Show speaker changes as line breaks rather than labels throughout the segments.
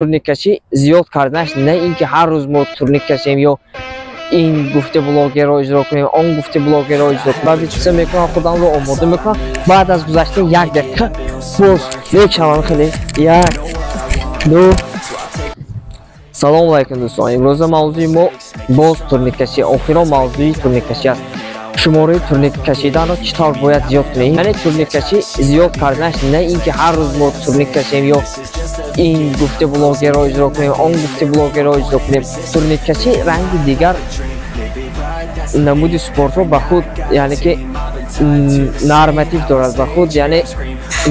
турникашӣ зиёд карданаш, не ин ки ҳар рӯз мо турник кашем ё ин гуфте блогерро иҷро кунем, он гуфте блогерро иҷро кунем. Баъд чиса мекунам, худамро омода мекунам. Баъд аз гузаштани 1 дақиқа боз мекшавам хеле 1 2. Салому алайкум дӯстон. Имрӯза мавзӯи мо боз турниккашӣ, охирон мавзӯи турниккашӣ аст. Шумораи турник кашиданро чӣ тавр бояд зиёд кунем? Яъне турниккашӣ зиёд карданаш, не ин ки ҳар рӯз мо турник кашем ё ин гуфте блогерро иҷро кунем, он гуфте блогерро иҷро кунем. Турниккашӣ ранги дигар намуди спортро ба худ, яъне ки норматив дорад, ба худ яъне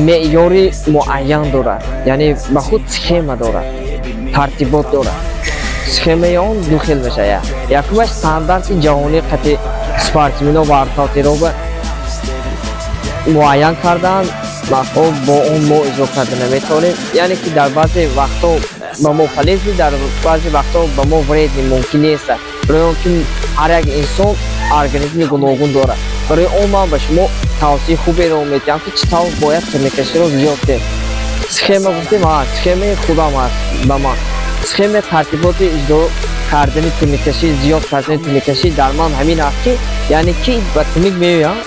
меъёри муайян дорад, яъне ба худ схема дорад, тартибот дорад. Схемаи он ду хел мешавад. Якумаш стандарти ҷаҳонии қатъи спортсмено вартаутиро ба муайян кардан, махоб бо он мо иҷро карда наметавонем. Яъне ки дар баъзе вақтҳо ба мо полезни, дар баъзе вақтҳо ба мо вредни мумкин нест. Барои он ки ҳар як инсон организми гуногун дорад. Барои он ман ба шумо тавсияи хуберо медиҳам ки чӣ тавр бояд турниккаширо зиёд кунем. Схема гуфтем, схемаи худам аст ба ман. Схемаи тартиботи иҷро кардани турниккашӣ, зиёд кардани турниккашӣ дар ман ҳамин аст ки яъне ки ба турник меоям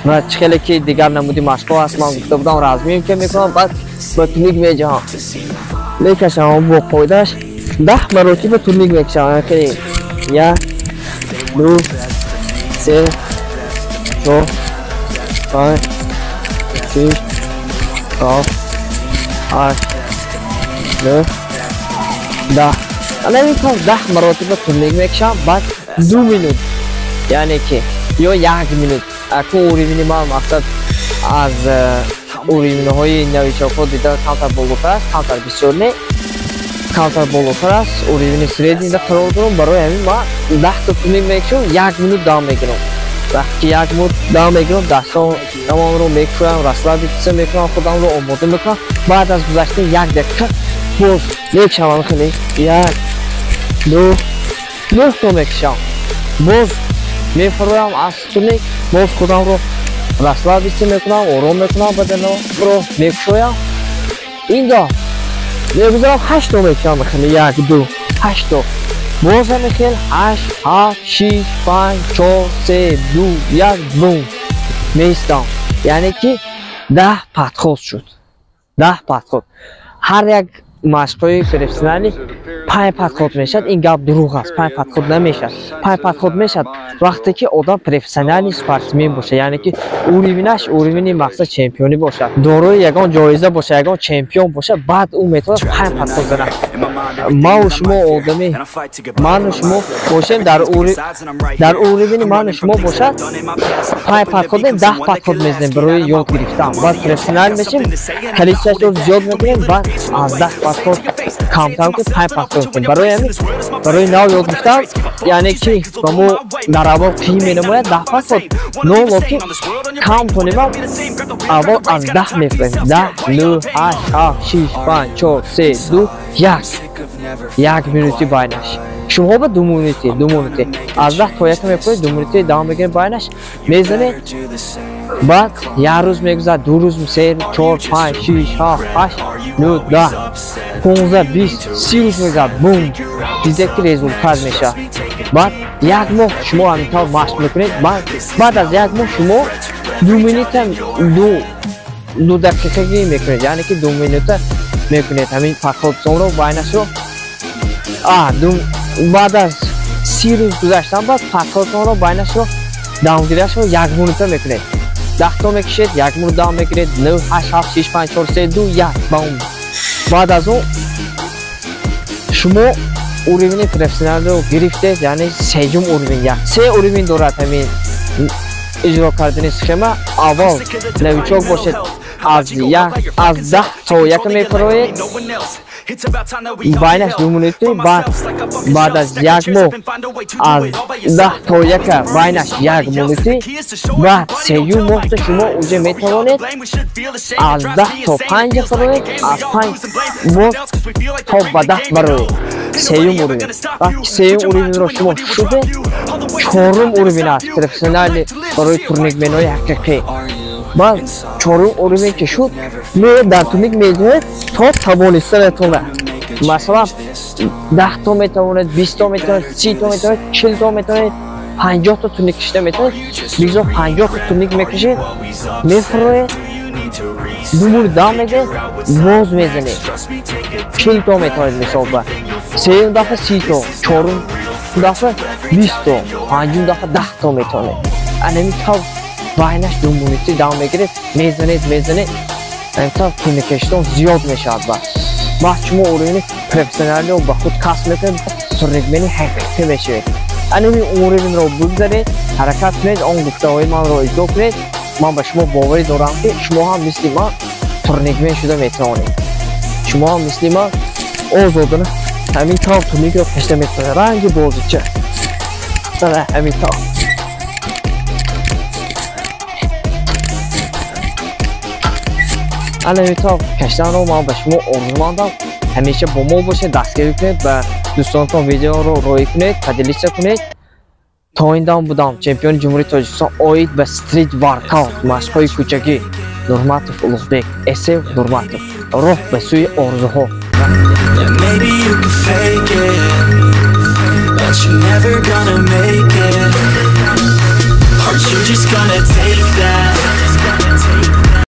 ва чӣ хеле ки дигар намуди машқҳо аст, ман гуфта будам размием ки мекунам, баъд ба турник меҷаҳам, мекашам бо қоидааш 10 маротиба турник мекашам. Хеле 1 2 3 4 5 6 7 8 9 10. Ана мекунам 10 маротиба турник мекашам, баъд 2 минут, яъне ки ё 1 минут. Акун уривни ман мақсад аз уривниҳои новичокҳо дида камтар болотар аст, камтар бисёр не, камтар болотар аст, уривни среднида қарор дорам. Барои ҳамин ман 10 та турник мекашам, 1 минут дам мегирам. Вақте ки 1 минут дам мегирам, дастон тамомро мекушоям, расслабитса мекунам, худамро омода мекунам. Баъд аз гузаштани 1 дақиқа боз мекашам хеле 1 2 9 та мекашам. Боз мефароям аз турник, боз худамро расслабитса мекунам, ором мекунам, баданро мекушоям. Индо мегузарам 8 та мекашам хеле 1 2 8 та. Боз ҳам хел 8 7 6 5 4 3 2 1 бум меистам. Яъне ки 10 подход шуд. 10 подход. Ҳар як машқҳои профессионалӣ 5 подход мешавад. Ин гап дурӯғ аст. 5 подход намешавад. 5 подход мешавад вақте ки одам профессионали спортсмен бошад, яъне ки уривнаш уривни мақсад чемпионӣ бошад, дорои ягон ҷоиза бошад, ягон чемпион бошад, баъд ӯ метавонад 5 подход занад. Ману шумо одамӣ, ману шумо бошем дар уривни ману шумо бошад, 5 подход не 10 подход мезанем барои ёд гирифтан. Баъд профессионал мешем, количествоашро зиёд мекунем, баъд аз 10 подход камтар ки 5 подход кунем. Барои нав ёд гирифтан, яъне ки ба мо дар аввал қиён менамояд 10 подход. Но локин кам кунем, аввал аз 10 мекунем. 10 9 8 7 6 5 4 3 2 1 минути байнаш. Шумо ба 2 минути аз 10 то 1 мекунед, 2 минути давом мегиред байнаш, мезанед. Баъд 1 рӯз мегузарад, 2 рӯз, 3 4 5 6 7 8 9 10 15 20 30 рӯз мегузарад. бум дидед ки результат мешавад. баъд 1 моҳ шумо ҳамин тавр машқ мекунед. баъд аз 1 моҳ шумо 2 минута 2 дақиқагӣ мекунед, яъне ки 2 минута мекунед ҳамин подходсонро байнашро. баъд аз 30 рӯз гузаштан баъд подходсонро байнашро давомгирашро 1 минута мекунед. 10 та мекушед, 1 минут давом мегиред. 9 8 7 6 5 4 3 2 1 бум. баъд аз он шумо уривни профессионалро гирифтед, яъне сеюм уривень. Се уривень дорад ҳамин иҷро кардани схема. Аввал новичок бошед, аз 10 то 1 мефароед, байнаш 2 минути. баъд аз 1 моҳ аз 10 то 1 байнаш 1 минути. баъд сеюм моҳта шумо уҷа метавонед аз 10 то 5 фароед, аз 5 моҳ то ба 10 бароед. Сеюм уривень. Вақти сеюм уривенро шумо шудед, чорум уривень аст профессионали барои турникменои ҳақиқӣ. من چهارم ارومه که شد می در تونیک میجه تا توانسته نتونه مثلا 10 تا میتواند 20 تا میتواند 30 تا میتواند 40 تا میتواند 50 تا تونیک کشته میتواند بیزا 50 تا تونیک میکشه میفروه دومور دام میده باز میزنه 40 تا میتواند مثال با سیوم دفعه 30 تا چهارم دفعه 20 تا پنجم دفعه 10 تا میتواند انمی تا باینش دومونیتی دام میگیره میزنه امتا تونیک کشتن زیاد میشود با شما اورینی پروفسیونالی و با خود کسب میکنید سرنگمینی حقیقی میشوید انمی اورین رو بگذارید حرکت کنید آن گفته های من رو اجرا کنید من به شما باوری دارم که شما هم مثل من سرنگمین شده میتوانید شما هم مثل من آزادانه همین تا تونیک رو کشته میتونید رنگ بازیچه همین تا الان تا کشتن رو من به شما آرزومندم همیشه با ما باشید دستگیری کنید و دوستانتان ویدیو رو روی کنید تدلیس کنید تا این دام بودم چمپیون جمهوری تاجیکستان اوید به استریت ورکاوت مشق‌های کوچکی نورماتوف اولوغبek اسه نورماتوف راه به سوی آرزوها
Aren't you just gonna take that?